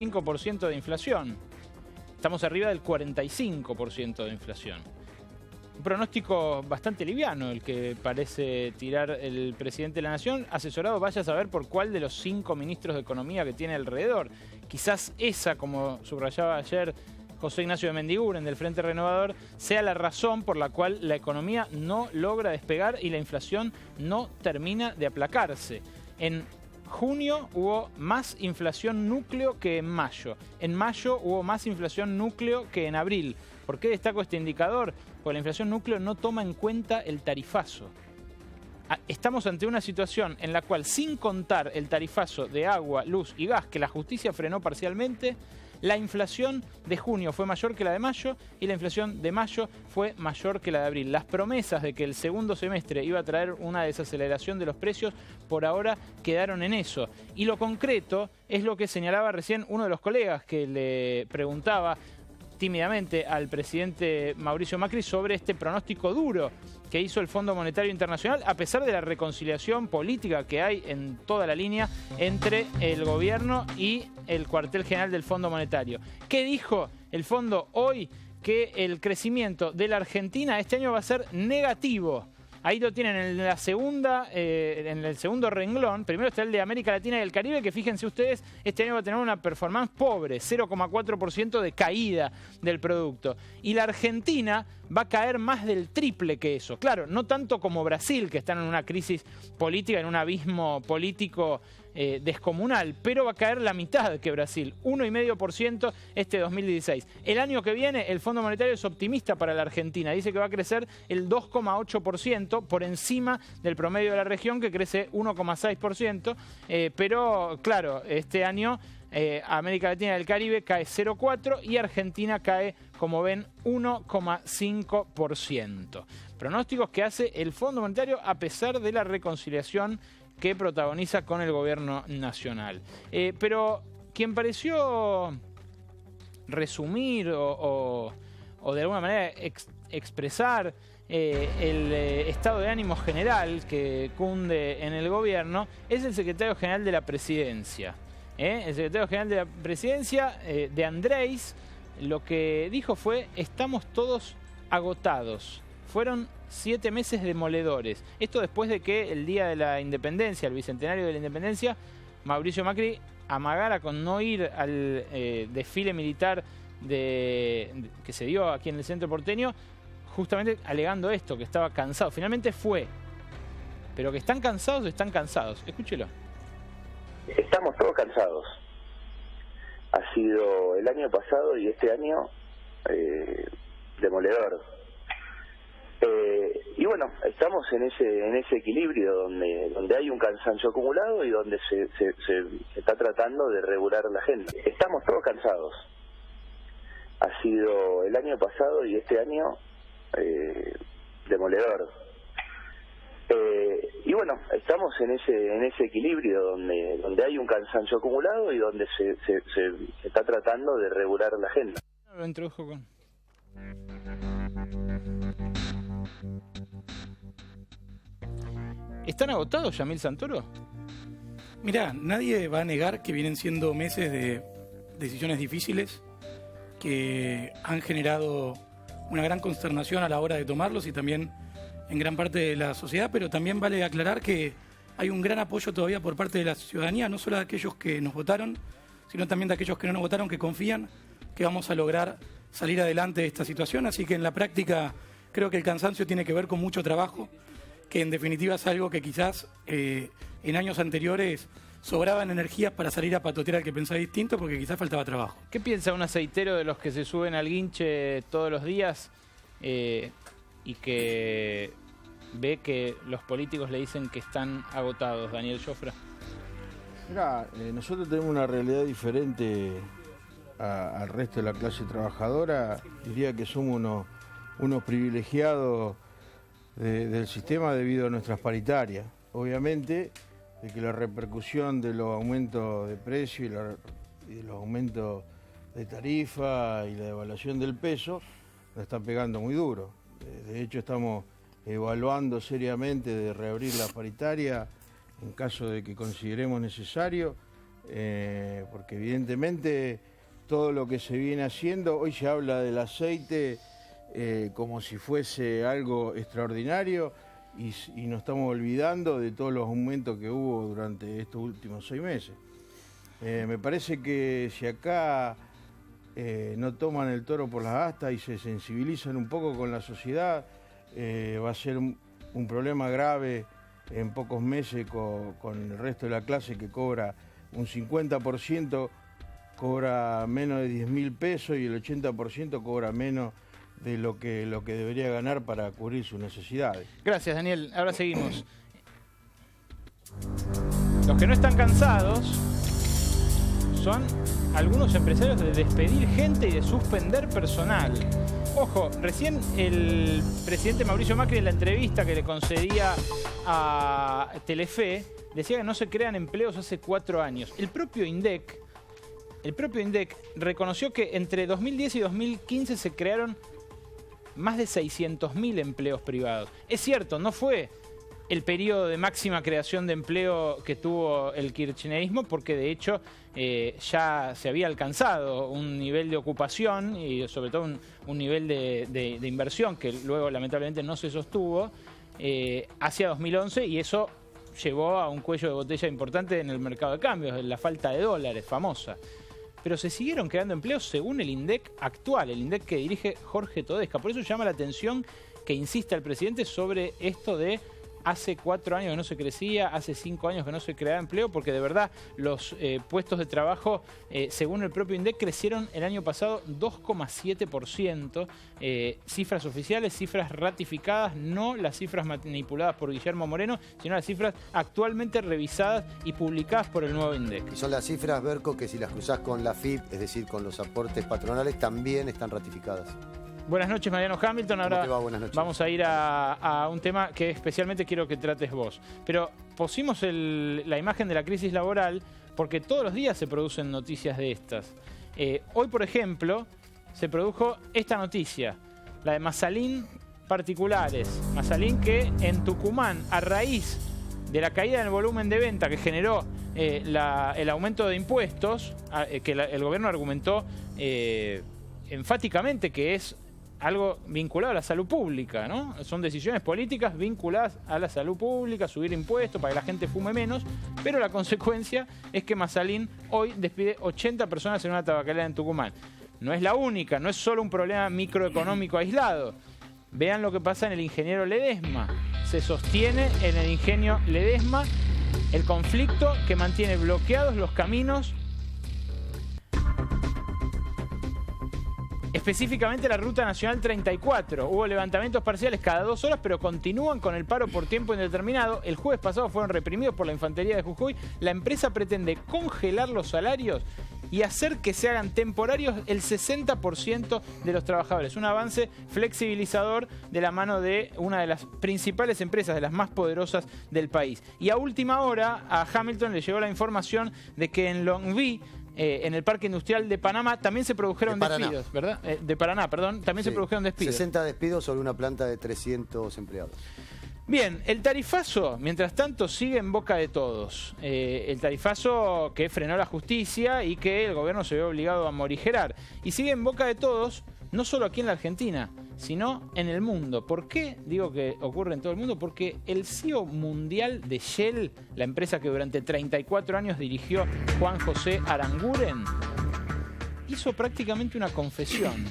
5% de inflación. Estamos arriba del 45% de inflación. Un pronóstico bastante liviano el que parece tirar el presidente de la Nación, asesorado vaya a saber por cuál de los 5 ministros de Economía que tiene alrededor. Quizás esa, como subrayaba ayer José Ignacio de Mendiguren del Frente Renovador, sea la razón por la cual la economía no logra despegar y la inflación no termina de aplacarse. En junio hubo más inflación núcleo que en mayo. En mayo hubo más inflación núcleo que en abril. ¿Por qué destaco este indicador? Porque la inflación núcleo no toma en cuenta el tarifazo. Estamos ante una situación en la cual, sin contar el tarifazo de agua, luz y gas, que la justicia frenó parcialmente, la inflación de junio fue mayor que la de mayo y la inflación de mayo fue mayor que la de abril. Las promesas de que el segundo semestre iba a traer una desaceleración de los precios por ahora quedaron en eso. Y lo concreto es lo que señalaba recién uno de los colegas que le preguntaba tímidamente al presidente Mauricio Macri sobre este pronóstico duro que hizo el Fondo Monetario Internacional, a pesar de la reconciliación política que hay en toda la línea entre el gobierno y el cuartel general del Fondo Monetario. ¿Qué dijo el fondo hoy? Que el crecimiento de la Argentina este año va a ser negativo. Ahí lo tienen en la segunda, en el segundo renglón. Primero está el de América Latina y el Caribe, que fíjense ustedes, este año va a tener una performance pobre, 0,4% de caída del producto. Y la Argentina va a caer más del triple que eso. Claro, no tanto como Brasil, que está en una crisis política, en un abismo político descomunal, pero va a caer la mitad que Brasil, 1,5% este 2016. El año que viene el Fondo Monetario es optimista para la Argentina, dice que va a crecer el 2,8% por encima del promedio de la región, que crece 1,6%, pero claro, este año América Latina y el Caribe cae 0,4% y Argentina cae, como ven, 1,5%. Pronósticos que hace el Fondo Monetario a pesar de la reconciliación que protagoniza con el gobierno nacional. Pero quien pareció resumir o de alguna manera expresar el estado de ánimo general que cunde en el gobierno es el secretario general de la Presidencia. El secretario general de la Presidencia, de Andrés, lo que dijo fue: estamos todos agotados. Fueron 7 meses demoledores. Esto después de que el día de la Independencia, el bicentenario de la Independencia, Mauricio Macri amagara con no ir al desfile militar que se dio aquí en el centro porteño, justamente alegando esto, que estaba cansado. Finalmente fue. Pero que están cansados, están cansados. Escúchelo. Estamos todos cansados. Ha sido el año pasado y este año demoledor. Y bueno, estamos en ese equilibrio donde hay un cansancio acumulado y donde se está tratando de regular la gente. Estamos todos cansados. Ha sido el año pasado y este año demoledor. Y bueno, estamos en ese equilibrio donde hay un cansancio acumulado y donde se está tratando de regular la agenda. Lo introdujo con... ¿Están agotados, Yamil Santoro? Mirá, nadie va a negar que vienen siendo meses de decisiones difíciles que han generado una gran consternación a la hora de tomarlos y también en gran parte de la sociedad, pero también vale aclarar que hay un gran apoyo todavía por parte de la ciudadanía, no solo de aquellos que nos votaron, sino también de aquellos que no nos votaron, que confían que vamos a lograr salir adelante de esta situación. Así que en la práctica creo que el cansancio tiene que ver con mucho trabajo, que en definitiva es algo que quizás en años anteriores sobraban energías para salir a patotear al que pensaba distinto, porque quizás faltaba trabajo. ¿Qué piensa un aceitero de los que se suben al guinche todos los días y que ve que los políticos le dicen que están agotados, Daniel Jofra? Mirá, nosotros tenemos una realidad diferente al resto de la clase trabajadora. Diría que somos unos privilegiados del sistema debido a nuestras paritarias. Obviamente, de que la repercusión de los aumentos de precio y de los aumentos de tarifa y la devaluación del peso nos está pegando muy duro. De hecho, estamos evaluando seriamente de reabrir la paritaria en caso de que consideremos necesario porque evidentemente todo lo que se viene haciendo, hoy se habla del aceite como si fuese algo extraordinario y nos estamos olvidando de todos los aumentos que hubo durante estos últimos 6 meses. Me parece que si acá no toman el toro por las astas y se sensibilizan un poco con la sociedad, va a ser un problema grave en pocos meses con el resto de la clase que cobra un 50%, cobra menos de 10.000 pesos y el 80% cobra menos de lo que debería ganar para cubrir sus necesidades. Gracias, Daniel. Ahora seguimos. Los que no están cansados son algunos empresarios de despedir gente y de suspender personal. Ojo, recién el presidente Mauricio Macri en la entrevista que le concedía a Telefe decía que no se crean empleos hace 4 años. El propio INDEC reconoció que entre 2010 y 2015 se crearon más de 600.000 empleos privados. Es cierto, no fue el periodo de máxima creación de empleo que tuvo el kirchnerismo, porque de hecho ya se había alcanzado un nivel de ocupación y sobre todo un nivel de inversión que luego lamentablemente no se sostuvo hacia 2011, y eso llevó a un cuello de botella importante en el mercado de cambios, la falta de dólares famosa. Pero se siguieron creando empleos según el INDEC actual, el INDEC que dirige Jorge Todesca. Por eso llama la atención que insista el presidente sobre esto de hace 4 años que no se crecía, hace 5 años que no se creaba empleo, porque de verdad los puestos de trabajo, según el propio INDEC, crecieron el año pasado 2,7%. Cifras oficiales, cifras ratificadas, no las cifras manipuladas por Guillermo Moreno, sino las cifras actualmente revisadas y publicadas por el nuevo INDEC. Y son las cifras, Berco, que si las cruzás con la FIP, es decir, con los aportes patronales, también están ratificadas. Buenas noches, Mariano Hamilton. Ahora Buenas noches. Vamos a ir a un tema que especialmente quiero que trates vos. Pero pusimos la imagen de la crisis laboral porque todos los días se producen noticias de estas. Hoy, por ejemplo, se produjo esta noticia, la de Masalín Particulares. Masalín que en Tucumán, a raíz de la caída en el volumen de venta que generó el aumento de impuestos, que el gobierno argumentó enfáticamente que es algo vinculado a la salud pública, ¿no? Son decisiones políticas vinculadas a la salud pública, subir impuestos para que la gente fume menos, pero la consecuencia es que Masalín hoy despide 80 personas en una tabacalera en Tucumán. No es la única, no es solo un problema microeconómico aislado. Vean lo que pasa en el ingeniero Ledesma. Se sostiene en el ingenio Ledesma el conflicto que mantiene bloqueados los caminos, específicamente la Ruta Nacional 34. Hubo levantamientos parciales cada 2 horas, pero continúan con el paro por tiempo indeterminado. El jueves pasado fueron reprimidos por la Infantería de Jujuy. La empresa pretende congelar los salarios y hacer que se hagan temporarios el 60% de los trabajadores. Un avance flexibilizador de la mano de una de las principales empresas, de las más poderosas del país. Y a última hora a Hamilton le llegó la información de que en Longview, en el Parque Industrial de Panamá, también se produjeron despidos, ¿verdad? De Paraná, perdón, también se produjeron despidos. 60 despidos sobre una planta de 300 empleados. Bien, el tarifazo, mientras tanto, sigue en boca de todos. El tarifazo que frenó la justicia y que el gobierno se ve obligado a morigerar. Y sigue en boca de todos, no solo aquí en la Argentina, sino en el mundo. ¿Por qué digo que ocurre en todo el mundo? Porque el CEO mundial de Shell, la empresa que durante 34 años dirigió Juan José Aranguren, hizo prácticamente una confesión.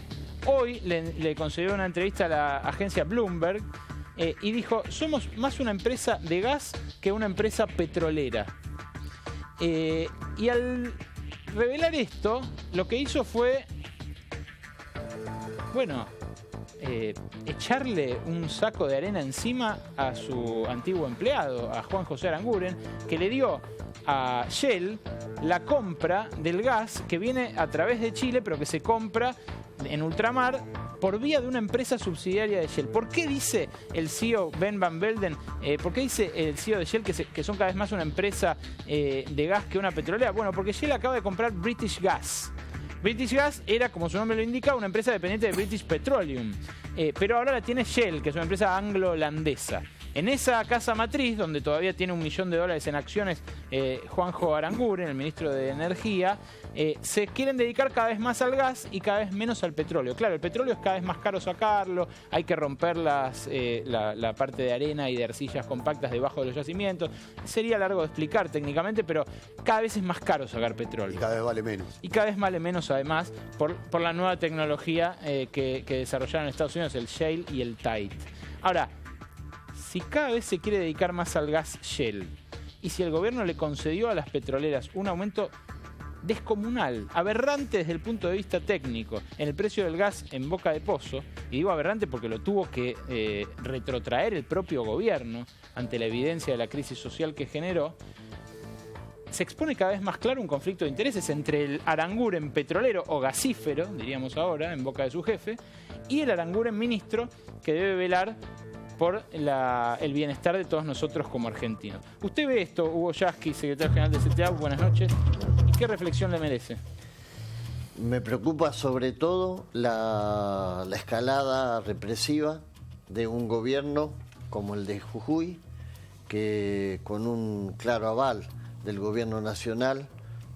Hoy le concedió una entrevista a la agencia Bloomberg y dijo: somos más una empresa de gas que una empresa petrolera. Y al revelar esto, lo que hizo fue, echarle un saco de arena encima a su antiguo empleado, a Juan José Aranguren, que le dio a Shell la compra del gas que viene a través de Chile, pero que se compra en ultramar por vía de una empresa subsidiaria de Shell. ¿Por qué dice el CEO Ben Van Belden, por qué dice el CEO de Shell que son cada vez más una empresa de gas que una petrolera? Bueno, porque Shell acaba de comprar British Gas. British Gas era, como su nombre lo indica, una empresa dependiente de British Petroleum. Pero ahora la tiene Shell, que es una empresa anglo-holandesa. En esa casa matriz, donde todavía tiene $1 millón en acciones Juanjo Aranguren, el ministro de Energía, se quieren dedicar cada vez más al gas y cada vez menos al petróleo. Claro, el petróleo es cada vez más caro sacarlo, hay que romper la parte de arena y de arcillas compactas debajo de los yacimientos. Sería largo de explicar técnicamente, pero cada vez es más caro sacar petróleo. Y cada vez vale menos. Y cada vez vale menos, además, por la nueva tecnología que desarrollaron en Estados Unidos, el shale y el tight. Ahora, si cada vez se quiere dedicar más al gas shale, y si el gobierno le concedió a las petroleras un aumento descomunal, aberrante desde el punto de vista técnico, en el precio del gas en boca de pozo, y digo aberrante porque lo tuvo que retrotraer el propio gobierno ante la evidencia de la crisis social que generó, se expone cada vez más claro un conflicto de intereses entre el Aranguren petrolero o gasífero, diríamos ahora, en boca de su jefe, y el Aranguren ministro, que debe velar por el bienestar de todos nosotros como argentinos. Usted ve esto, Hugo Yasky, secretario general de CTA, buenas noches. ¿Y qué reflexión le merece? Me preocupa sobre todo la escalada represiva de un gobierno como el de Jujuy, que con un claro aval del gobierno nacional,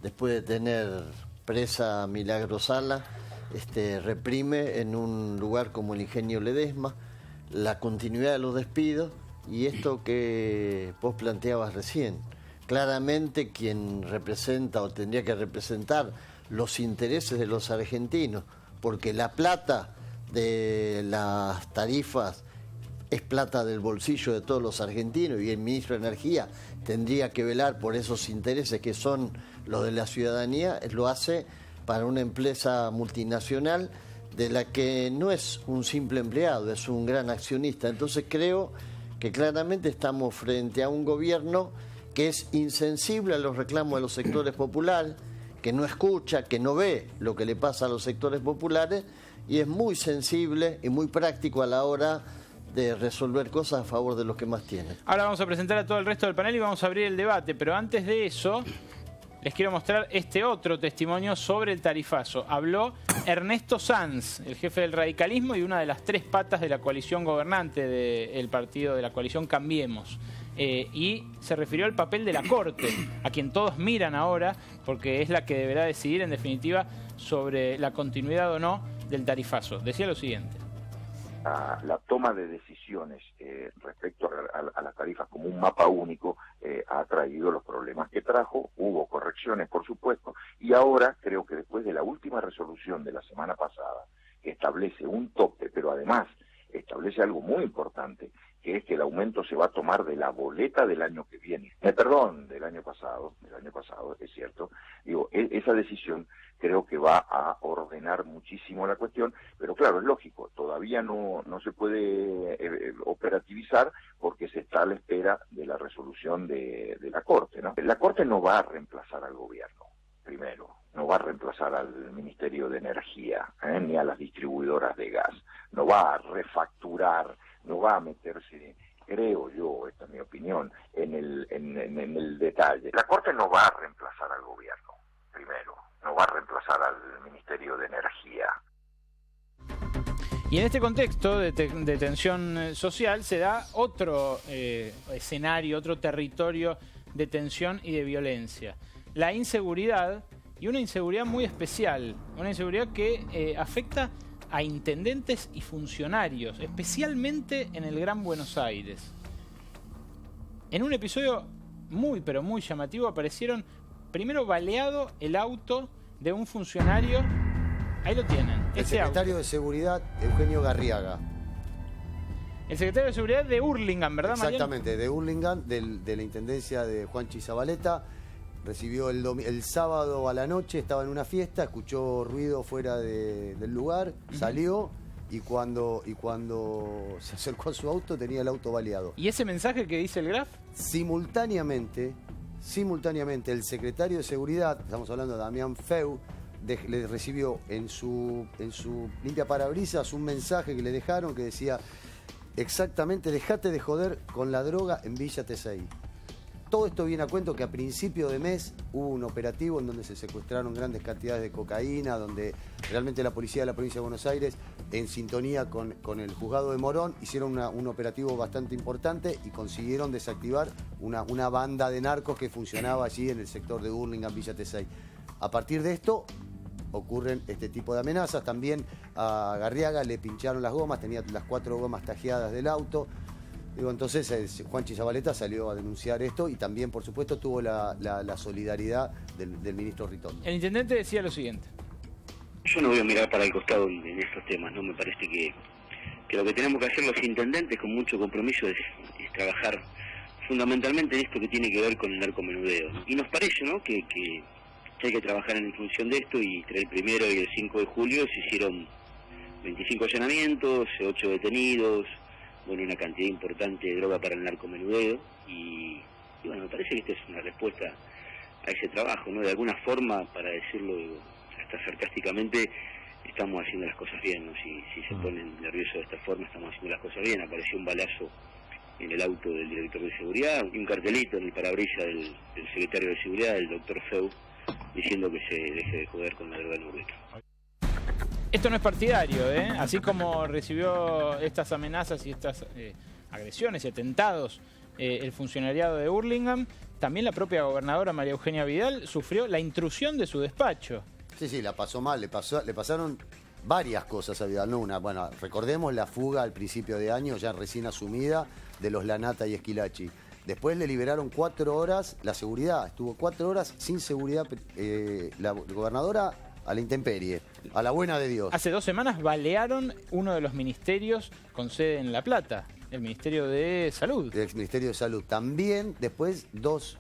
después de tener presa a Milagro Sala, reprime en un lugar como el Ingenio Ledesma la continuidad de los despidos y esto que vos planteabas recién. Claramente quien representa o tendría que representar los intereses de los argentinos, porque la plata de las tarifas es plata del bolsillo de todos los argentinos y el ministro de Energía tendría que velar por esos intereses que son los de la ciudadanía, lo hace para una empresa multinacional de la que no es un simple empleado, es un gran accionista. Entonces creo que claramente estamos frente a un gobierno que es insensible a los reclamos de los sectores populares, que no escucha, que no ve lo que le pasa a los sectores populares y es muy sensible y muy práctico a la hora de resolver cosas a favor de los que más tienen. Ahora vamos a presentar a todo el resto del panel y vamos a abrir el debate, pero antes de eso les quiero mostrar este otro testimonio sobre el tarifazo. Habló Ernesto Sanz, el jefe del radicalismo y una de las 3 patas de la coalición gobernante del partido de la coalición Cambiemos. Y se refirió al papel de la Corte, a quien todos miran ahora, porque es la que deberá decidir en definitiva sobre la continuidad o no del tarifazo. Decía lo siguiente. La toma de decisiones respecto a las tarifas como un mapa único ha traído los problemas que trajo, hubo correcciones por supuesto, y ahora creo que después de la última resolución de la semana pasada, que establece un tope, pero además establece algo muy importante, que es que el aumento se va a tomar de la boleta del año que viene, del año pasado, es cierto, digo, esa decisión creo que va a ordenar muchísimo la cuestión, pero claro, es lógico, todavía no se puede operativizar porque se está a la espera de la resolución de la Corte, ¿no? La Corte no va a reemplazar al gobierno, primero, no va a reemplazar al Ministerio de Energía, ni a las distribuidoras de gas, no va a refacturar, no va a meterse, creo yo, esta es mi opinión, en el detalle. La Corte no va a reemplazar al gobierno, primero, no va a reemplazar al Ministerio de Energía. Y en este contexto de tensión social se da otro escenario, otro territorio de tensión y de violencia. La inseguridad, y una inseguridad muy especial, una inseguridad que afecta a intendentes y funcionarios, especialmente en el Gran Buenos Aires. En un episodio muy, pero muy llamativo aparecieron, primero baleado el auto de un funcionario, ahí lo tienen. El secretario de Seguridad, Eugenio Garriaga. El secretario de Seguridad de Hurlingham, ¿verdad, Mariano? Exactamente, de Hurlingham, de la intendencia de Juanchi Zabaleta. Recibió el sábado a la noche, estaba en una fiesta, escuchó ruido fuera del lugar, salió y cuando se acercó a su auto tenía el auto baleado. ¿Y ese mensaje que dice el Graf? Simultáneamente el secretario de Seguridad, estamos hablando de Damián Feu, le recibió en su limpia parabrisas un mensaje que le dejaron que decía exactamente: dejate de joder con la droga en Villa Tesey. todo esto viene a cuento que a principio de mes hubo un operativo en donde se secuestraron grandes cantidades de cocaína, donde realmente la policía de la provincia de Buenos Aires, en sintonía con el juzgado de Morón, hicieron un operativo bastante importante y consiguieron desactivar una banda de narcos que funcionaba allí en el sector de Hurlingham, Villa Tesey. A partir de esto ocurren este tipo de amenazas. También a Garriaga le pincharon las gomas, tenía las 4 gomas tajeadas del auto. Entonces Juanchi Zabaleta salió a denunciar esto y también, por supuesto, tuvo la solidaridad del ministro Ritondo. El intendente decía lo siguiente. Yo no voy a mirar para el costado en estos temas, ¿no? Me parece que lo que tenemos que hacer los intendentes con mucho compromiso es trabajar fundamentalmente en esto que tiene que ver con el narcomenudeo, ¿no? Y nos parece, ¿no?, que hay que trabajar en función de esto, y entre el 1 y el 5 de julio se hicieron 25 allanamientos, 8 detenidos, bueno, una cantidad importante de droga para el narcomenudeo, y bueno, me parece que esta es una respuesta a ese trabajo, ¿no? De alguna forma, para decirlo hasta sarcásticamente, estamos haciendo las cosas bien, ¿no? Si se ponen nerviosos de esta forma, estamos haciendo las cosas bien. Apareció un balazo en el auto del director de seguridad y un cartelito en el parabrisas del secretario de seguridad, el doctor Feu, diciendo que se deje de joder con la droga en Urbeca. Esto no es partidario, ¿eh? Así como recibió estas amenazas y estas agresiones y atentados el funcionariado de Hurlingham, también la propia gobernadora María Eugenia Vidal sufrió la intrusión de su despacho. Sí, la pasó mal, le pasaron varias cosas a Vidal, no una. Bueno, recordemos la fuga al principio de año, ya recién asumida, de los Lanata y Esquilachi. Después le liberaron 4 horas la seguridad, estuvo 4 horas sin seguridad la gobernadora a la intemperie, a la buena de Dios. Hace 2 semanas balearon uno de los ministerios con sede en La Plata, el Ministerio de Salud. El Ministerio de Salud. También después 2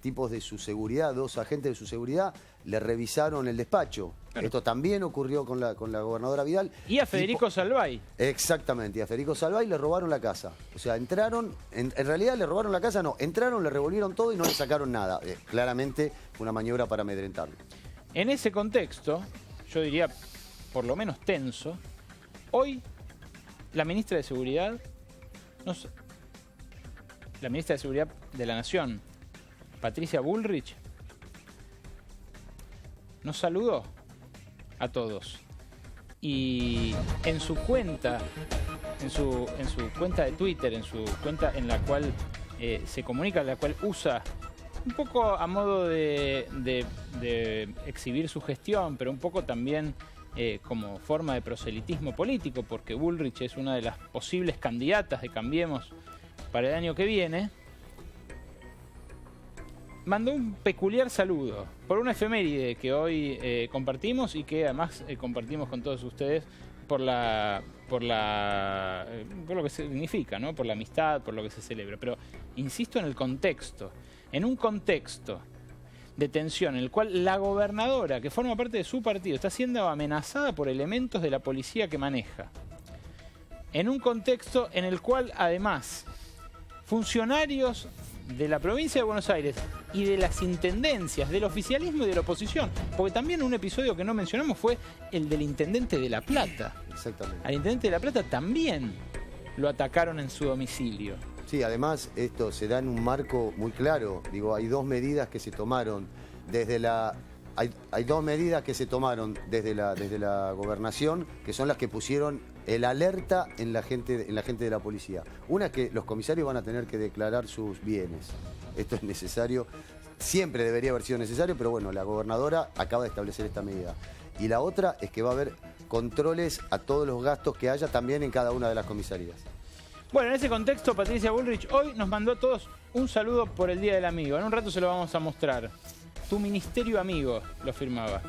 tipos de su seguridad, 2 agentes de su seguridad le revisaron el despacho. Claro. Esto también ocurrió con la gobernadora Vidal. Y a Federico Salvay. Exactamente, y a Federico Salvay le robaron la casa. O sea, entraron, en realidad le robaron la casa, no, entraron, le revolvieron todo y no le sacaron nada. Claramente fue una maniobra para amedrentarlo. En ese contexto, yo diría por lo menos tenso, hoy la ministra de Seguridad, la ministra de Seguridad de la Nación, Patricia Bullrich, nos saludó a todos. Y en su cuenta, en su cuenta de Twitter, en su cuenta en la cual se comunica, en la cual usa un poco a modo de exhibir su gestión, pero un poco también como forma de proselitismo político, porque Bullrich es una de las posibles candidatas de Cambiemos para el año que viene, mandó un peculiar saludo por una efeméride que hoy compartimos y que además compartimos con todos ustedes por lo que significa, ¿no? Por la amistad, por lo que se celebra. Pero insisto en el contexto. En un contexto de tensión en el cual la gobernadora, que forma parte de su partido, está siendo amenazada por elementos de la policía que maneja. En un contexto en el cual, además, funcionarios de la provincia de Buenos Aires y de las intendencias, del oficialismo y de la oposición, porque también un episodio que no mencionamos fue el del intendente de La Plata. Exactamente. Al intendente de La Plata también lo atacaron en su domicilio. Sí, además esto se da en un marco muy claro. Digo, hay 2 medidas que se tomaron desde la... Hay 2 medidas que se tomaron desde la gobernación, que son las que pusieron el alerta en la gente de la policía. Una es que los comisarios van a tener que declarar sus bienes. Esto es necesario, siempre debería haber sido necesario, pero bueno, la gobernadora acaba de establecer esta medida. Y la otra es que va a haber controles a todos los gastos que haya también en cada una de las comisarías. Bueno, en ese contexto, Patricia Bullrich hoy nos mandó a todos un saludo por el Día del Amigo. En un rato se lo vamos a mostrar. Tu ministerio amigo, lo firmaba.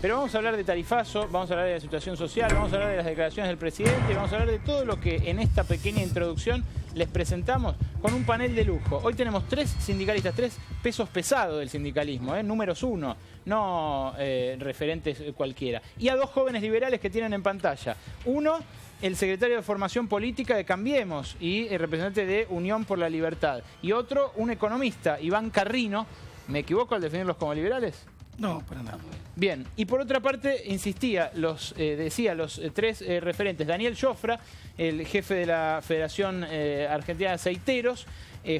Pero vamos a hablar de tarifazo, vamos a hablar de la situación social, vamos a hablar de las declaraciones del presidente, vamos a hablar de todo lo que en esta pequeña introducción les presentamos con un panel de lujo. Hoy tenemos 3 sindicalistas, 3 pesos pesados del sindicalismo, números 1, no referentes cualquiera. Y a 2 jóvenes liberales que tienen en pantalla. Uno, el secretario de Formación Política de Cambiemos y el representante de Unión por la Libertad. Y otro, un economista, Iván Carrino. ¿Me equivoco al definirlos como liberales? No, para nada. Bien, y por otra parte, insistía, decía los 3 referentes. Daniel Jofra, el jefe de la Federación Argentina de Aceiteros,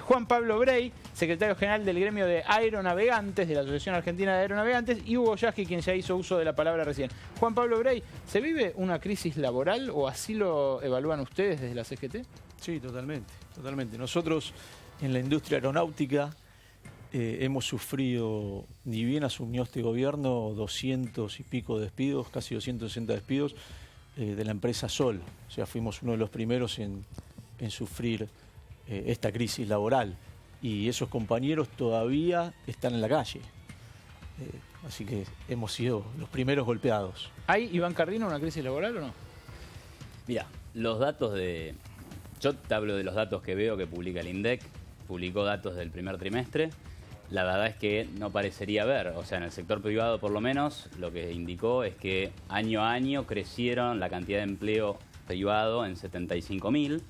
Juan Pablo Brey, secretario general del gremio de aeronavegantes, de la Asociación Argentina de Aeronavegantes, y Hugo Yasky, quien ya hizo uso de la palabra recién. Juan Pablo Brey, ¿se vive una crisis laboral o así lo evalúan ustedes desde la CGT? Sí, totalmente, totalmente. Nosotros en la industria aeronáutica hemos sufrido, ni bien asumió este gobierno, 200 y pico despidos, casi 260 despidos de la empresa Sol. O sea, fuimos uno de los primeros en sufrir esta crisis laboral. Y esos compañeros todavía están en la calle. Así que hemos sido los primeros golpeados. ¿Hay, Iván Cardino, una crisis laboral o no? Mira, los datos de... Yo te hablo de los datos que veo que publica el INDEC. Publicó datos del primer trimestre. La verdad es que no parecería haber, o sea, en el sector privado por lo menos, lo que indicó es que año a año crecieron la cantidad de empleo privado en 75.000,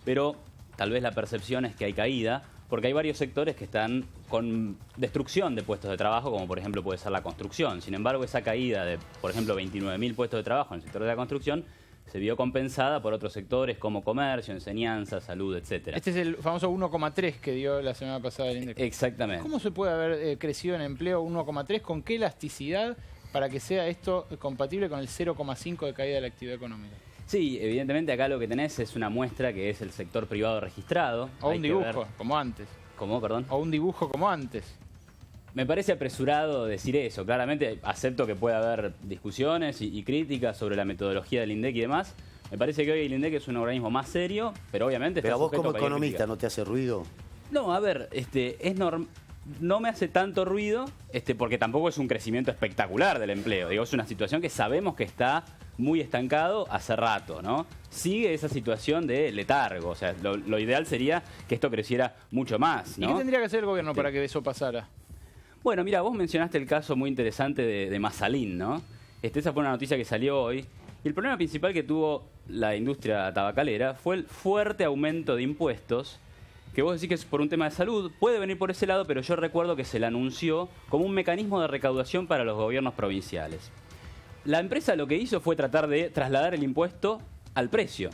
pero tal vez la percepción es que hay caída, porque hay varios sectores que están con destrucción de puestos de trabajo, como por ejemplo puede ser la construcción. Sin embargo, esa caída de, por ejemplo, 29.000 puestos de trabajo en el sector de la construcción se vio compensada por otros sectores como comercio, enseñanza, salud, etcétera. Este es el famoso 1,3 que dio la semana pasada el INDEC. Exactamente. ¿Cómo se puede haber crecido en empleo 1,3? ¿Con qué elasticidad para que sea esto compatible con el 0,5 de caída de la actividad económica? Sí, evidentemente acá lo que tenés es una muestra que es el sector privado registrado. O un dibujo, como antes. ¿Cómo, perdón? O un dibujo como antes. Me parece apresurado decir eso. Claramente acepto que pueda haber discusiones y críticas sobre la metodología del INDEC y demás. Me parece que hoy el INDEC es un organismo más serio, pero obviamente... Pero a vos como economista críticas. ¿no te hace ruido? No, a ver, no me hace tanto ruido, porque tampoco es un crecimiento espectacular del empleo. Digo, es una situación que sabemos que está muy estancado hace rato, ¿no? Sigue esa situación de letargo. O sea, lo ideal sería que esto creciera mucho más, ¿no? ¿Y qué tendría que hacer el gobierno para que eso pasara? Bueno, mira, vos mencionaste el caso muy interesante de Mazalín, ¿no? Esa fue una noticia que salió hoy. Y el problema principal que tuvo la industria tabacalera fue el fuerte aumento de impuestos, que vos decís que es por un tema de salud, puede venir por ese lado, pero yo recuerdo que se le anunció como un mecanismo de recaudación para los gobiernos provinciales. La empresa lo que hizo fue tratar de trasladar el impuesto al precio.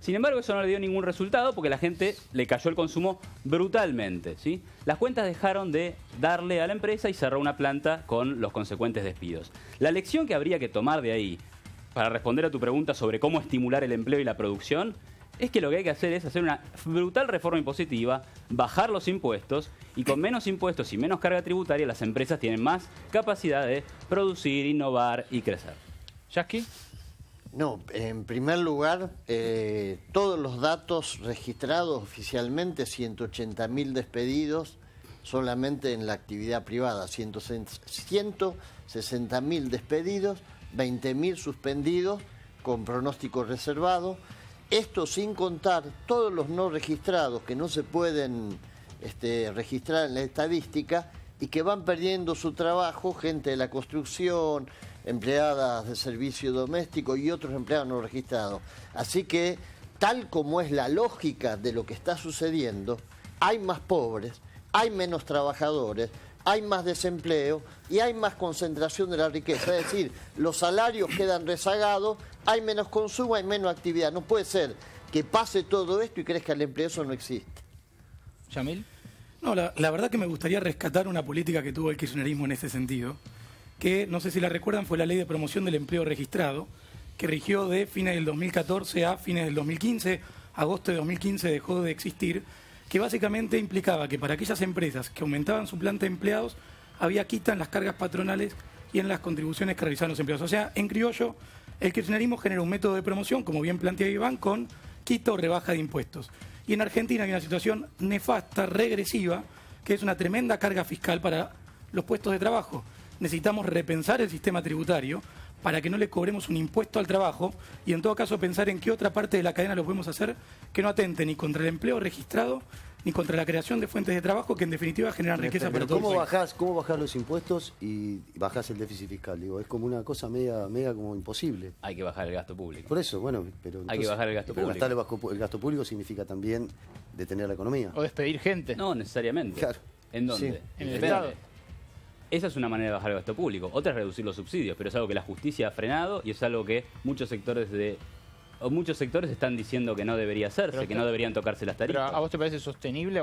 Sin embargo, eso no le dio ningún resultado porque la gente le cayó el consumo brutalmente, ¿sí? Las cuentas dejaron de darle a la empresa y cerró una planta con los consecuentes despidos. La lección que habría que tomar de ahí, para responder a tu pregunta sobre cómo estimular el empleo y la producción, es que lo que hay que hacer es hacer una brutal reforma impositiva, bajar los impuestos, y con menos impuestos y menos carga tributaria las empresas tienen más capacidad de producir, innovar y crecer. ¿Yasky? No, en primer lugar, todos los datos registrados oficialmente, 180.000 despedidos solamente en la actividad privada, 160.000 despedidos, 20.000 suspendidos con pronóstico reservado. Esto sin contar todos los no registrados que no se pueden registrar en la estadística y que van perdiendo su trabajo, gente de la construcción, empleadas de servicio doméstico y otros empleados no registrados. Así que, tal como es la lógica de lo que está sucediendo, hay más pobres, hay menos trabajadores, hay más desempleo y hay más concentración de la riqueza. Es decir, los salarios quedan rezagados, hay menos consumo, hay menos actividad. No puede ser que pase todo esto y crezca el empleo, eso no existe. ¿Yamil? No, la verdad que me gustaría rescatar una política que tuvo el kirchnerismo en ese sentido, que, no sé si la recuerdan, fue la Ley de Promoción del Empleo Registrado, que rigió de fines del 2014 a fines del 2015, agosto de 2015 dejó de existir, que básicamente implicaba que para aquellas empresas que aumentaban su planta de empleados, había quita en las cargas patronales y en las contribuciones que realizaban los empleados. O sea, en criollo, el kirchnerismo generó un método de promoción, como bien plantea Iván, con quita o rebaja de impuestos. Y en Argentina hay una situación nefasta, regresiva, que es una tremenda carga fiscal para los puestos de trabajo. Necesitamos repensar el sistema tributario para que no le cobremos un impuesto al trabajo y en todo caso pensar en qué otra parte de la cadena lo podemos hacer que no atente ni contra el empleo registrado ni contra la creación de fuentes de trabajo que en definitiva generan riqueza para todos. ¿Cómo bajás los impuestos y bajás el déficit fiscal? Digo, es como una cosa media como imposible. Hay que bajar el gasto público. Por eso, bueno, pero hay que bajar el gasto público. Gastar el gasto público significa también detener la economía. O despedir gente. No necesariamente. Claro. ¿En dónde? Sí. En el Estado. Esa es una manera de bajar el gasto público. Otra es reducir los subsidios, pero es algo que la justicia ha frenado y es algo que muchos sectores de muchos sectores están diciendo que no debería hacerse, que no deberían tocarse las tarifas. ¿Pero a vos te parece sostenible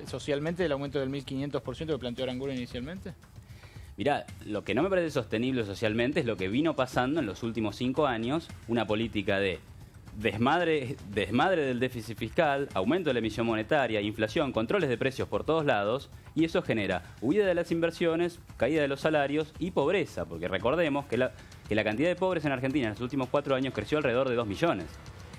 socialmente el aumento del 1.500% que planteó Aranguren inicialmente? Mirá, lo que no me parece sostenible socialmente es lo que vino pasando en los últimos 5 años, una política de desmadre del déficit fiscal, aumento de la emisión monetaria, inflación, controles de precios por todos lados, y eso genera huida de las inversiones, caída de los salarios y pobreza, porque recordemos que la cantidad de pobres en Argentina en los últimos 4 años creció alrededor de 2 millones.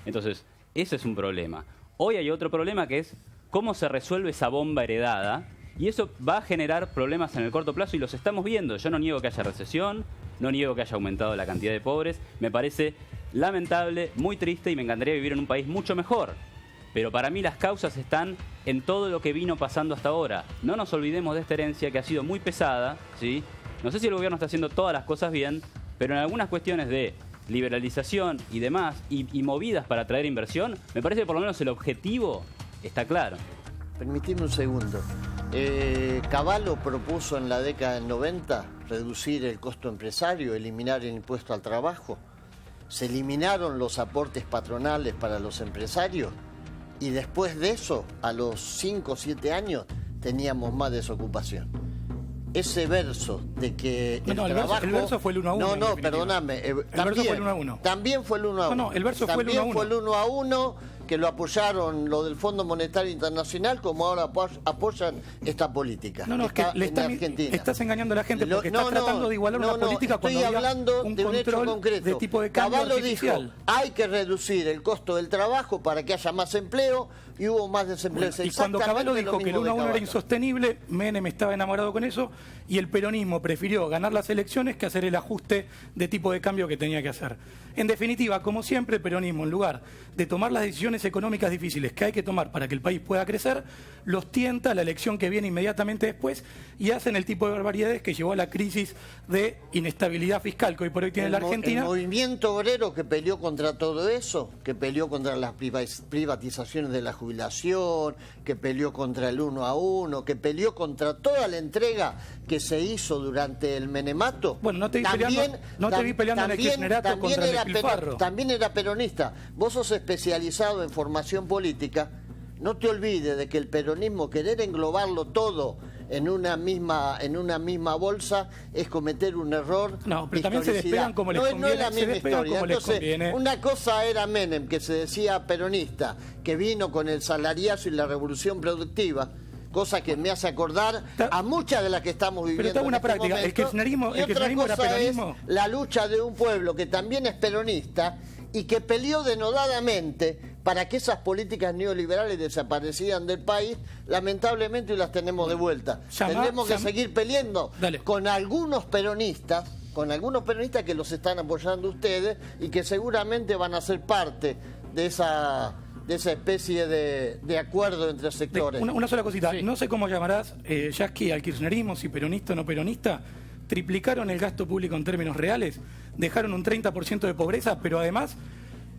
Entonces, ese es un problema. Hoy hay otro problema que es cómo se resuelve esa bomba heredada, y eso va a generar problemas en el corto plazo y los estamos viendo. Yo no niego que haya recesión, no niego que haya aumentado la cantidad de pobres, me parece lamentable, muy triste y me encantaría vivir en un país mucho mejor. Pero para mí las causas están en todo lo que vino pasando hasta ahora. No nos olvidemos de esta herencia que ha sido muy pesada, ¿sí? No sé si el gobierno está haciendo todas las cosas bien, pero en algunas cuestiones de liberalización y demás, y movidas para atraer inversión, me parece que por lo menos el objetivo está claro. Permitime un segundo. Cavallo propuso en la década del 90 reducir el costo empresario, eliminar el impuesto al trabajo. Se eliminaron los aportes patronales para los empresarios y después de eso, a los 5 o 7 años, teníamos más desocupación. Ese verso de que el trabajo... El verso fue el 1 a 1. No, perdóname. El verso fue el 1 a 1. También fue el 1 a 1. No, el verso fue el 1 a 1. También fue el 1 a 1, que lo apoyaron lo del Fondo Monetario Internacional, como ahora apoyan esta política. No, es que estás engañando a la gente porque estás tratando de igualar una política cuando estoy hablando un de un hecho concreto. De tipo de cambio Cavallo artificial. dijo, hay que reducir el costo del trabajo para que haya más empleo, y hubo más desempleo. Bueno, y cuando Cavallo dijo que el 1 a 1 era insostenible, Menem estaba enamorado con eso, y el peronismo prefirió ganar las elecciones que hacer el ajuste de tipo de cambio que tenía que hacer. En definitiva, como siempre, el peronismo, en lugar de tomar las decisiones económicas difíciles que hay que tomar para que el país pueda crecer, los tienta a la elección que viene inmediatamente después y hacen el tipo de barbaridades que llevó a la crisis de inestabilidad fiscal que hoy por hoy tiene la Argentina. El movimiento obrero que peleó contra todo eso, que peleó contra las privatizaciones de la jubilación, que peleó contra el 1 a 1, que peleó contra toda la entrega que se hizo durante el menemato. Bueno, no te vi peleando en el kirchnerato contra el despilfarro. También era peronista. Vos sos especializado en formación política. No te olvides de que el peronismo, querer englobarlo todo en una misma bolsa, es cometer un error. No, pero también se despegan como les conviene. No es la misma historia. Entonces, una cosa era Menem, que se decía peronista, que vino con el salariazo y la revolución productiva, cosa que me hace acordar a muchas de las que estamos viviendo. Pero está una práctica. Momento. El kirchnerismo era peronismo. Es la lucha de un pueblo que también es peronista y que peleó denodadamente para que esas políticas neoliberales desaparecieran del país. Lamentablemente hoy las tenemos de vuelta. Tendremos que seguir peleando con algunos peronistas que los están apoyando ustedes y que seguramente van a ser parte de esa especie de acuerdo entre sectores. Una sola cosita, no sé cómo llamarás, Yasky, al kirchnerismo, si peronista o no peronista. Triplicaron el gasto público en términos reales, dejaron un 30% de pobreza, pero además,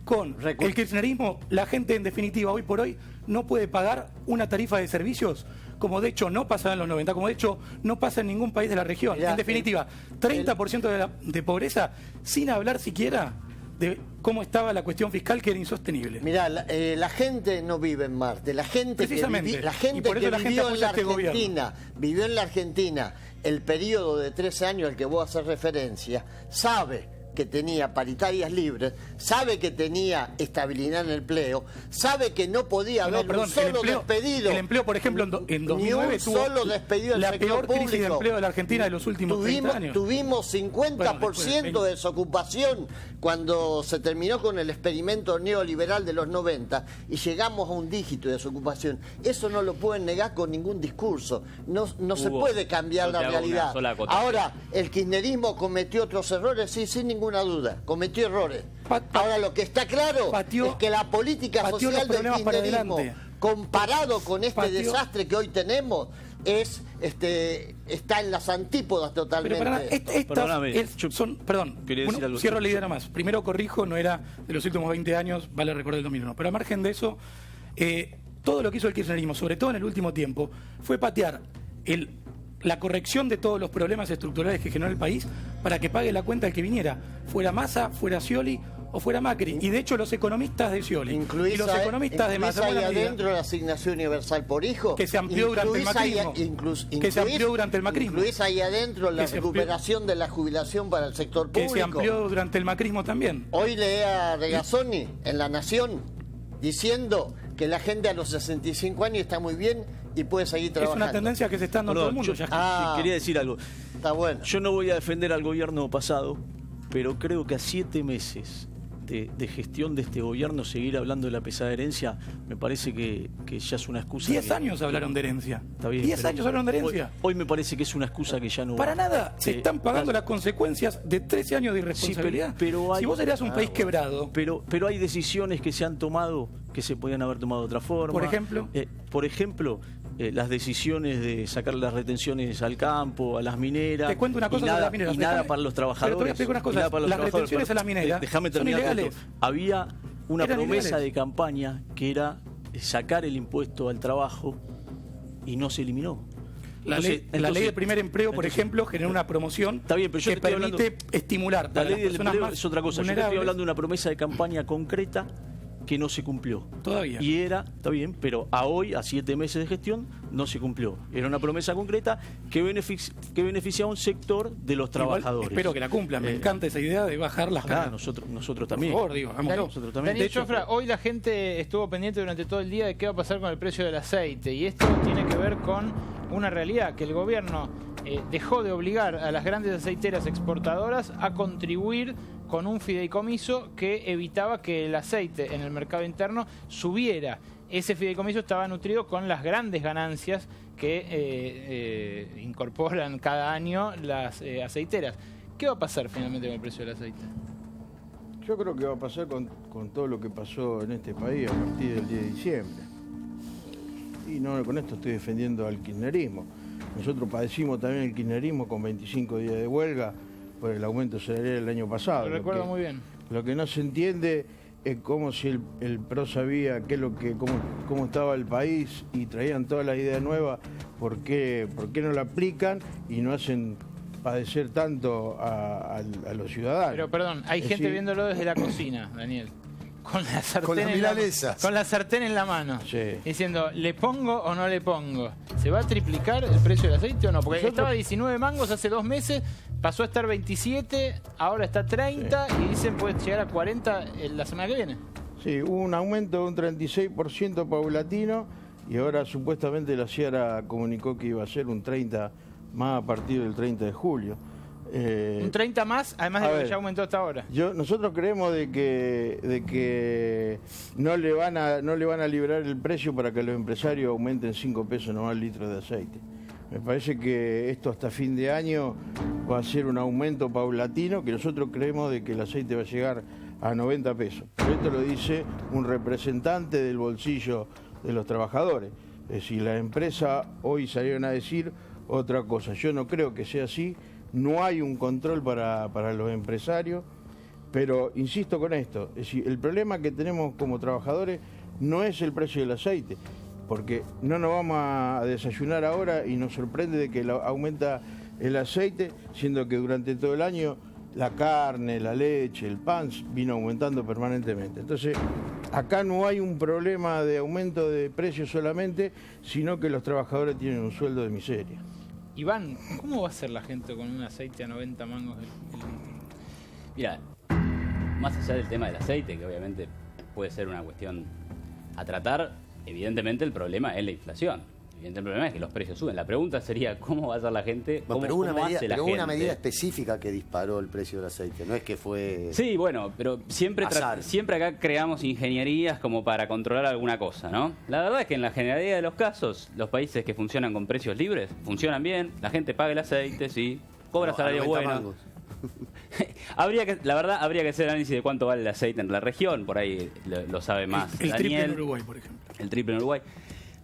con el kirchnerismo, la gente en definitiva hoy por hoy no puede pagar una tarifa de servicios, como de hecho no pasaba en los 90, como de hecho no pasa en ningún país de la región. Mirá, en definitiva, 30% de pobreza, sin hablar siquiera de cómo estaba la cuestión fiscal, que era insostenible. Mirá, la gente no vive en Marte, la gente que vivió en la Argentina el periodo de 13 años al que vos haces referencia, sabe que tenía paritarias libres, sabe que tenía estabilidad en el empleo, sabe que no podía haber un solo despedido. El empleo, por ejemplo, en 2009 tuvo despedido la peor crisis de empleo de la Argentina de los últimos 30 años. Tuvimos 50% de desocupación cuando se terminó con el experimento neoliberal de los 90 y llegamos a un dígito de desocupación. Eso no lo pueden negar con ningún discurso. No se puede cambiar la realidad. Ahora, ¿el kirchnerismo cometió otros errores? Sí, sin ninguna duda, cometió errores. Ahora lo que está claro es que la política social del kirchnerismo, comparado con este desastre que hoy tenemos, está en las antípodas totalmente. Cierro la idea nada más. Primero corrijo, no era de los últimos 20 años, vale recordar el 2001. Pero al margen de eso, todo lo que hizo el kirchnerismo, sobre todo en el último tiempo, fue patear la corrección de todos los problemas estructurales que generó el país para que pague la cuenta el que viniera, fuera Massa, fuera Scioli o fuera Macri. Y de hecho los economistas de Scioli y los economistas de Massa, ahí adentro la asignación universal por hijo, que se amplió durante el macrismo, incluís ahí adentro la recuperación de la jubilación para el sector público, que se amplió durante el macrismo también. Hoy leí a Regazzoni en La Nación diciendo que la gente a los 65 años está muy bien y puede seguir trabajando. Es una tendencia que se está dando en todo el mundo. Quería decir algo. Está bueno. Yo no voy a defender al gobierno pasado, pero creo que a 7 meses de gestión de este gobierno seguir hablando de la pesada herencia me parece que ya es una excusa. 10 años hablaron de herencia. Está bien, 10 años hablaron de herencia. Hoy me parece que es una excusa que ya no... Para nada, se están pagando las consecuencias de 13 años de irresponsabilidad. Sí, pero si vos serías un país quebrado... Pero hay decisiones que se han tomado que se podían haber tomado de otra forma. Por ejemplo... las decisiones de sacar las retenciones al campo, a las mineras. Te cuento una cosa sobre las mineras. Y nada para los trabajadores. Pero te voy a explicar unas cosas. Las retenciones a las mineras déjame terminar son ilegales. Había una promesa ilegales. de campaña que era sacar el impuesto al trabajo y no se eliminó. La ley de primer empleo, por ejemplo, genera una promoción que permite estimular la ley del empleo más es otra cosa. Yo te estoy hablando de una promesa de campaña concreta que no se cumplió. Todavía. Y está bien, pero a hoy, a 7 meses de gestión, no se cumplió. Era una promesa concreta que beneficiaba a un sector de los trabajadores. Espero que la cumplan. Me encanta esa idea de bajar las caras. Nosotros también. Por favor, digo, nosotros también. Daniel Jofra, hoy la gente estuvo pendiente durante todo el día de qué va a pasar con el precio del aceite. Y esto tiene que ver con una realidad, que el gobierno dejó de obligar a las grandes aceiteras exportadoras a contribuir con un fideicomiso que evitaba que el aceite en el mercado interno subiera. Ese fideicomiso estaba nutrido con las grandes ganancias que incorporan cada año las aceiteras. ¿Qué va a pasar finalmente con el precio del aceite? Yo creo que va a pasar con todo lo que pasó en este país a partir del 10 de diciembre. Y no con esto estoy defendiendo al kirchnerismo. Nosotros padecimos también el kirchnerismo con 25 días de huelga por el aumento salarial del año pasado. Lo recuerdo muy bien. Lo que no se entiende es como si el PRO sabía cómo estaba el país y traían todas las ideas nuevas, ¿por qué no la aplican y no hacen padecer tanto a los ciudadanos? Pero perdón, hay gente viéndolo desde la cocina, Daniel. Con la sartén en la mano, diciendo, ¿le pongo o no le pongo? ¿Se va a triplicar el precio del aceite o no? Porque estaba a 19 mangos hace 2 meses, pasó a estar 27, ahora está 30 y dicen puede llegar a 40 la semana que viene. Sí, hubo un aumento de un 36% paulatino y ahora supuestamente la Ciara comunicó que iba a ser un 30 más a partir del 30 de julio. Un 30 más, además de lo que ya aumentó hasta ahora. Nosotros creemos de que no le van a liberar el precio para que los empresarios aumenten 5 pesos nomás el litro de aceite. Me parece que esto hasta fin de año va a ser un aumento paulatino, que nosotros creemos de que el aceite va a llegar a 90 pesos. Pero esto lo dice un representante del bolsillo de los trabajadores. Es decir, las empresas hoy salieron a decir otra cosa. Yo no creo que sea así. No hay un control para los empresarios, pero insisto con esto, es decir, el problema que tenemos como trabajadores no es el precio del aceite, porque no nos vamos a desayunar ahora y nos sorprende de que aumenta el aceite, siendo que durante todo el año la carne, la leche, el pan vino aumentando permanentemente. Entonces, acá no hay un problema de aumento de precios solamente, sino que los trabajadores tienen un sueldo de miseria. Iván, ¿cómo va a ser la gente con un aceite a 90 mangos? Mira, más allá del tema del aceite, que obviamente puede ser una cuestión a tratar, evidentemente el problema es la inflación. Evidentemente el problema es que los precios suben. La pregunta sería, ¿cómo va a ser la gente? Pero hubo una medida específica que disparó el precio del aceite, no es que fue... Sí, bueno, pero siempre acá creamos ingenierías como para controlar alguna cosa, ¿no? La verdad es que en la generalidad de los casos, los países que funcionan con precios libres funcionan bien, la gente paga el aceite, sí, cobra salario bueno. La verdad, habría que hacer análisis de cuánto vale el aceite en la región, por ahí lo sabe más el Daniel. Triple en Uruguay, por ejemplo. El triple en Uruguay.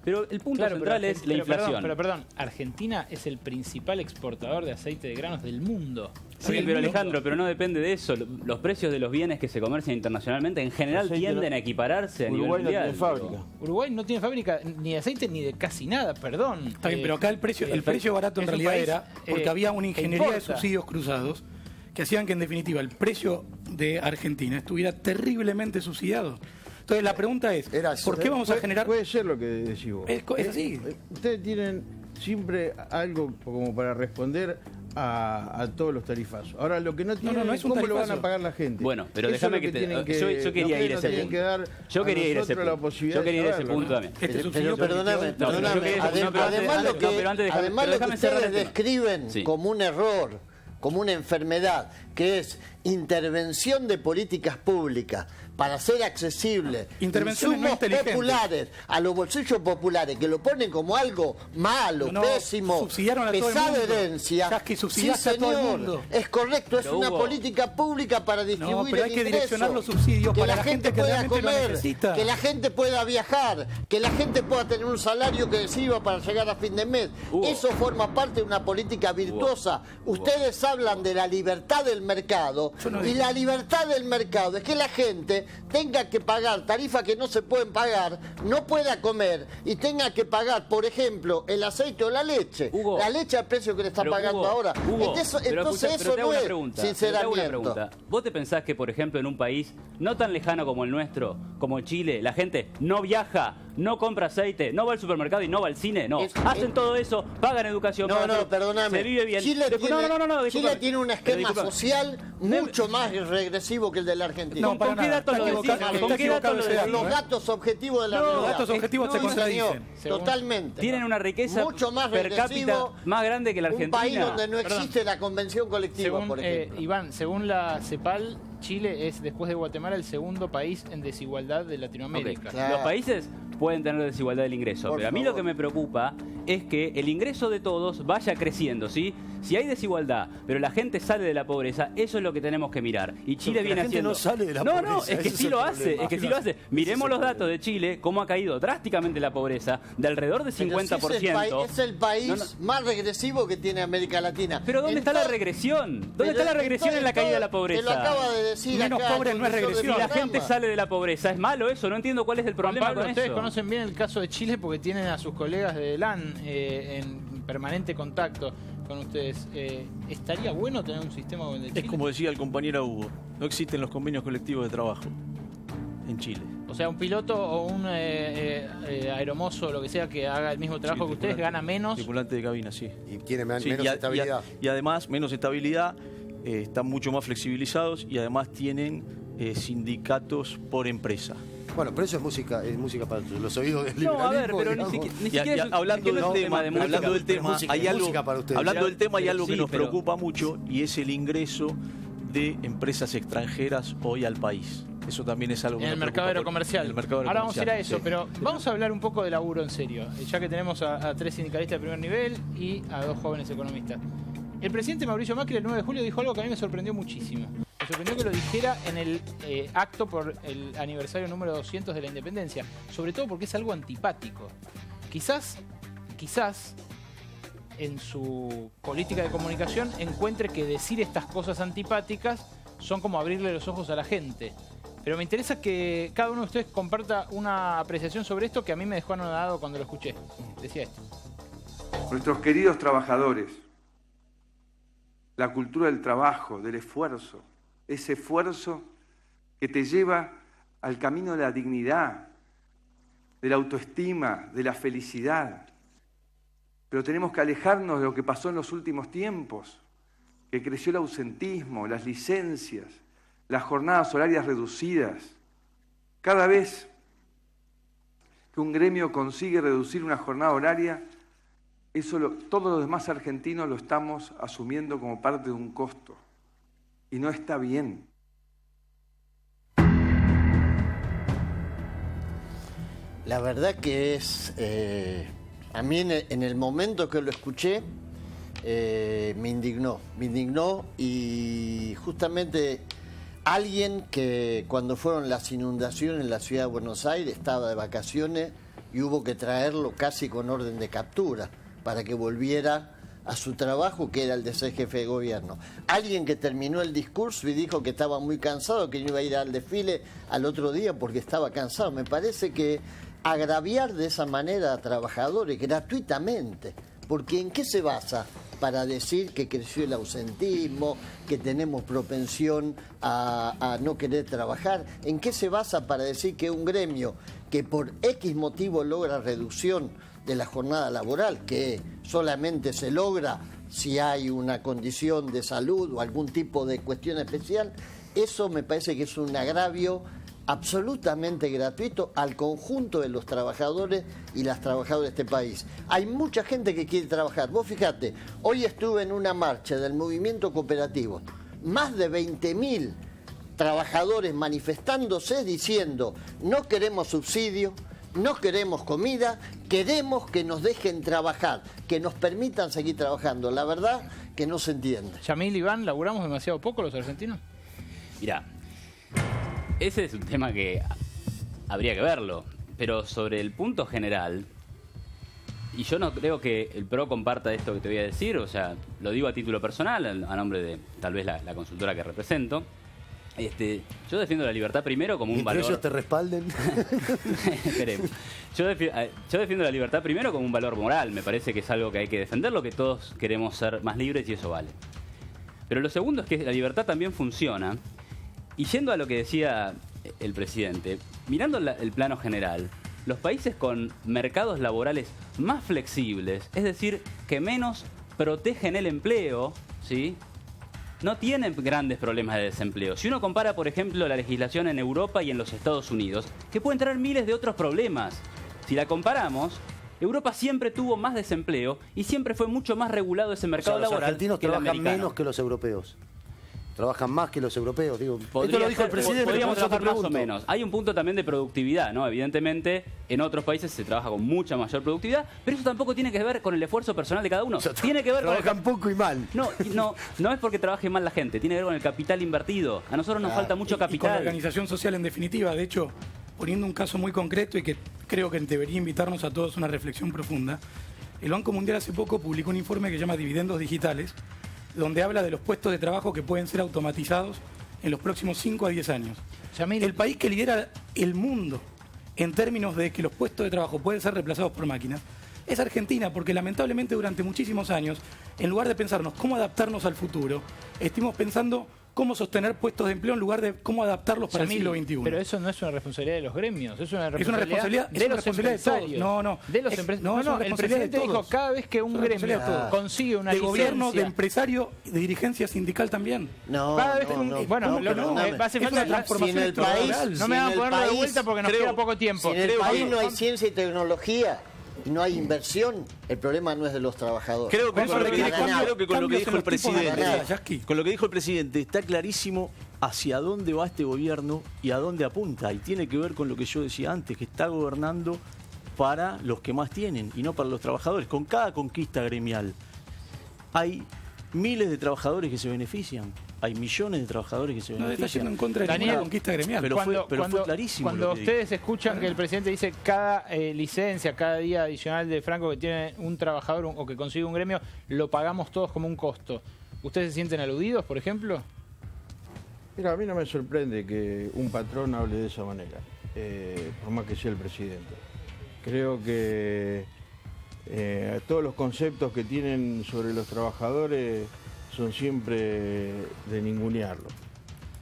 Pero el punto central es la inflación. Perdón, Argentina es el principal exportador de aceite de granos del mundo. Sí, pero Alejandro, pero no depende de eso. Los precios de los bienes que se comercian internacionalmente en general tienden a equipararse a nivel mundial. No tiene fábrica. Uruguay no tiene fábrica ni de aceite ni de casi nada, perdón. Está bien, pero acá el precio barato en realidad era porque había una ingeniería de subsidios cruzados que hacían que en definitiva el precio de Argentina estuviera terriblemente subsidiado. Entonces la pregunta es, ¿por qué vamos a generar...? Puede ser lo que decís vos. Es así. Ustedes tienen siempre algo como para responder a todos los tarifazos. Ahora, lo que no tienen es cómo lo van a pagar la gente. Bueno, pero déjame que te... Yo quería ir a ese punto. Yo quería ir a ese punto también. Pero perdóname. Además lo que ustedes describen como un error, como una enfermedad, que es intervención de políticas públicas para ser accesible, insumos populares a los bolsillos populares, que lo ponen como algo malo, pésimo, pesada herencia. Sí, señor, es correcto, es una política pública para distribuir pero hay que direccionar los subsidios que para la gente pueda comer, que la gente pueda viajar, que la gente pueda tener un salario que sirva para llegar a fin de mes. Eso forma parte de una política virtuosa. Ustedes hablan de la libertad del mercado, y la libertad del mercado es que la gente tenga que pagar tarifas que no se pueden pagar, no pueda comer y tenga que pagar, por ejemplo, el aceite o la leche. La leche al precio que le están pagando ahora. Entonces eso no es sinceramiento. ¿Vos te pensás que, por ejemplo, en un país no tan lejano como el nuestro, como Chile, la gente no viaja, no compra aceite, no va al supermercado y no va al cine? No, hacen todo eso, pagan educación. Perdóname. Se vive bien. Chile tiene un esquema social mucho más regresivo que el de la Argentina. ¿Con qué datos lo decís? Los datos objetivos de la realidad. Los datos objetivos se contradicen. Totalmente. Tienen una riqueza mucho más per cápita más grande que la Argentina. Un país donde no existe la convención colectiva, por ejemplo. Iván, según la CEPAL, Chile es, después de Guatemala, el segundo país en desigualdad de Latinoamérica. Los países pueden tener desigualdad del ingreso, pero a mí lo que me preocupa es que el ingreso de todos vaya creciendo, ¿sí? Si hay desigualdad, pero la gente sale de la pobreza, eso es lo que tenemos que mirar. Y Chile viene haciendo... no sale de la pobreza. No, es que sí lo hace, Miremos los datos de Chile, cómo ha caído drásticamente la pobreza, de alrededor de 50%. Es el país más regresivo que tiene América Latina. Pero ¿dónde está la regresión? ¿Dónde está la regresión en la caída de la pobreza? Te lo acaba de decir menos acá, pobre no es regresión. Si la gente sale de la pobreza, ¿es malo eso? No entiendo cuál es el problema con ustedes eso. Conocen bien el caso de Chile porque tienen a sus colegas de LAN en permanente contacto con ustedes. ¿Estaría bueno tener un sistema como el de Chile? Es como decía el compañero Hugo, no existen los convenios colectivos de trabajo en Chile. O sea, un piloto o un aeromozo o lo que sea que haga el mismo trabajo que ustedes gana menos. Tripulante de cabina, sí. Y tiene menos estabilidad. Y además, menos estabilidad, están mucho más flexibilizados y además tienen sindicatos por empresa. Bueno, pero eso es música para los oídos del liberalismo. No, a ver, pero ni siquiera hablando del tema, hay algo que nos preocupa mucho y es el ingreso de empresas extranjeras hoy al país. Eso también es algo que en el mercado aerocomercial. Ahora vamos a ir a eso, pero vamos a hablar un poco de laburo en serio, ya que tenemos a 3 sindicalistas de primer nivel y a 2 jóvenes economistas. El presidente Mauricio Macri el 9 de julio dijo algo que a mí me sorprendió muchísimo. Me sorprendió que lo dijera en el acto por el aniversario número 200 de la independencia, sobre todo porque es algo antipático. Quizás en su política de comunicación encuentre que decir estas cosas antipáticas son como abrirle los ojos a la gente. Pero me interesa que cada uno de ustedes comparta una apreciación sobre esto que a mí me dejó anonadado cuando lo escuché. Decía esto. Nuestros queridos trabajadores, la cultura del trabajo, del esfuerzo, ese esfuerzo que te lleva al camino de la dignidad, de la autoestima, de la felicidad. Pero tenemos que alejarnos de lo que pasó en los últimos tiempos, que creció el ausentismo, las licencias, las jornadas horarias reducidas. Cada vez que un gremio consigue reducir una jornada horaria, todos los demás argentinos lo estamos asumiendo como parte de un costo. Y no está bien. La verdad que es... a mí en el momento que lo escuché, me indignó y justamente alguien que cuando fueron las inundaciones en la ciudad de Buenos Aires estaba de vacaciones y hubo que traerlo casi con orden de captura para que volviera a su trabajo, que era el de ser jefe de gobierno. Alguien que terminó el discurso y dijo que estaba muy cansado, que no iba a ir al desfile al otro día porque estaba cansado. Me parece que agraviar de esa manera a trabajadores gratuitamente, porque ¿en qué se basa para decir que creció el ausentismo, que tenemos propensión a no querer trabajar? ¿En qué se basa para decir que un gremio que por X motivo logra reducción de la jornada laboral, que solamente se logra si hay una condición de salud o algún tipo de cuestión especial? Eso me parece que es un agravio absolutamente gratuito al conjunto de los trabajadores y las trabajadoras de este país. Hay mucha gente que quiere trabajar. Vos fíjate, hoy estuve en una marcha del movimiento cooperativo, más de 20.000 trabajadores manifestándose diciendo: no queremos subsidio, no queremos comida, queremos que nos dejen trabajar, que nos permitan seguir trabajando. La verdad que no se entiende. Yamil, Iván, ¿laburamos demasiado poco los argentinos? Mirá, ese es un tema que habría que verlo, pero sobre el punto general, y yo no creo que el PRO comparta esto que te voy a decir, o sea, lo digo a título personal, a nombre de tal vez la consultora que represento. Yo defiendo la libertad primero como un valor. ¿Que ellos te respalden? Esperemos. Yo defiendo la libertad primero como un valor moral. Me parece que es algo que hay que defenderlo, que todos queremos ser más libres y eso vale. Pero lo segundo es que la libertad también funciona. Y yendo a lo que decía el presidente, mirando el plano general, los países con mercados laborales más flexibles, es decir, que menos protegen el empleo, ¿sí?, no tienen grandes problemas de desempleo. Si uno compara, por ejemplo, la legislación en Europa y en los Estados Unidos, que pueden traer miles de otros problemas. Si la comparamos, Europa siempre tuvo más desempleo y siempre fue mucho más regulado ese mercado laboral. Los argentinos que el trabajan americano. menos que los europeos. Trabajan más que los europeos, digo. Podría Esto lo dijo ser, el presidente. podríamos por eso te trabajar más o pregunto. menos. Hay un punto también de productividad, ¿no? Evidentemente, en otros países se trabaja con mucha mayor productividad, pero eso tampoco tiene que ver con el esfuerzo personal de cada uno. Tiene que ver con Trabajan poco y mal. No es porque trabaje mal la gente, tiene que ver con el capital invertido. A nosotros nos falta mucho Y con la capital. organización social en definitiva. De hecho, poniendo un caso muy concreto y que creo que debería invitarnos a todos a una reflexión profunda, el Banco Mundial hace poco publicó un informe que se llama Dividendos Digitales, donde habla de los puestos de trabajo que pueden ser automatizados en los próximos 5 a 10 años. Yamil, El país que lidera el mundo en términos de que los puestos de trabajo pueden ser reemplazados por máquinas es Argentina, porque lamentablemente durante muchísimos años, en lugar de pensarnos cómo adaptarnos al futuro, estuvimos pensando cómo sostener puestos de empleo en lugar de cómo adaptarlos para Yamil, el siglo XXI. pero eso no es una responsabilidad de los gremios, es una Es una responsabilidad de los de todos. empresarios. No. De los Es empresarios. una El responsabilidad presidente de dijo, todos. cada vez que un Es una gremio responsabilidad de todos. consigue una de licencia... gobierno, de empresario, de dirigencia sindical también. Cada vez que hace falta transformación Si en el país, no me van a ponerlo de vuelta porque nos queda poco tiempo. Si en el país no hay ciencia y tecnología y no hay inversión, el problema no es de los trabajadores. Creo que con lo que dijo el presidente, con lo que dijo el presidente está clarísimo hacia dónde va este gobierno y a dónde apunta. Y tiene que ver con lo que yo decía antes, que está gobernando para los que más tienen y no para los trabajadores. Con cada conquista gremial hay miles de trabajadores que se benefician. Hay millones de trabajadores que se No está benefician. yendo en contra de ninguna conquista gremial. Pero fue clarísimo. Cuando lo que ustedes escuchan que el presidente dice cada licencia, cada día adicional de franco que tiene un trabajador o que consigue un gremio, lo pagamos todos como un costo. ¿Ustedes se sienten aludidos, por ejemplo? Mira, a mí no me sorprende que un patrón hable de esa manera, por más que sea el presidente. Creo que todos los conceptos que tienen sobre los trabajadores son siempre de ningunearlo.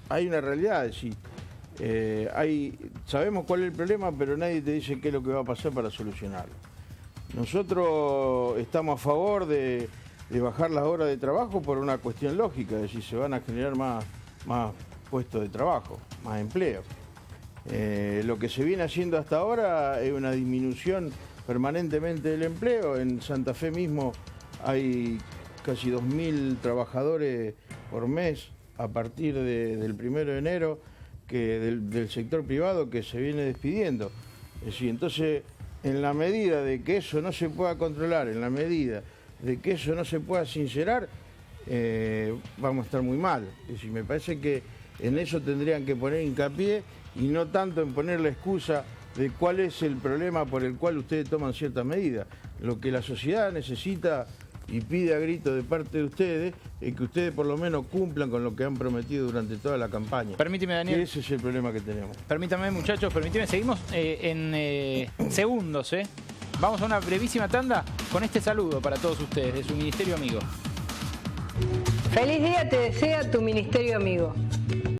Hay una realidad, sí. Sabemos cuál es el problema, pero nadie te dice qué es lo que va a pasar para solucionarlo. Nosotros estamos a favor de bajar las horas de trabajo por una cuestión lógica, es decir, se van a generar más puestos de trabajo, más empleo. Lo que se viene haciendo hasta ahora es una disminución permanentemente del empleo. En Santa Fe mismo hay casi 2.000 trabajadores por mes a partir del 1 de enero del sector privado que se viene despidiendo. Es decir, entonces, en la medida de que eso no se pueda controlar, en la medida de que eso no se pueda sincerar, vamos a estar muy mal. Es decir, me parece que en eso tendrían que poner hincapié y no tanto en poner la excusa de cuál es el problema por el cual ustedes toman ciertas medidas. Lo que la sociedad necesita y pide a grito de parte de ustedes es que ustedes por lo menos cumplan con lo que han prometido durante toda la campaña. Permíteme, Daniel. Que ese es el problema que tenemos. Permítame, muchachos, seguimos en segundos. Vamos a una brevísima tanda con este saludo para todos ustedes de su ministerio amigo. Feliz día te desea tu ministerio amigo.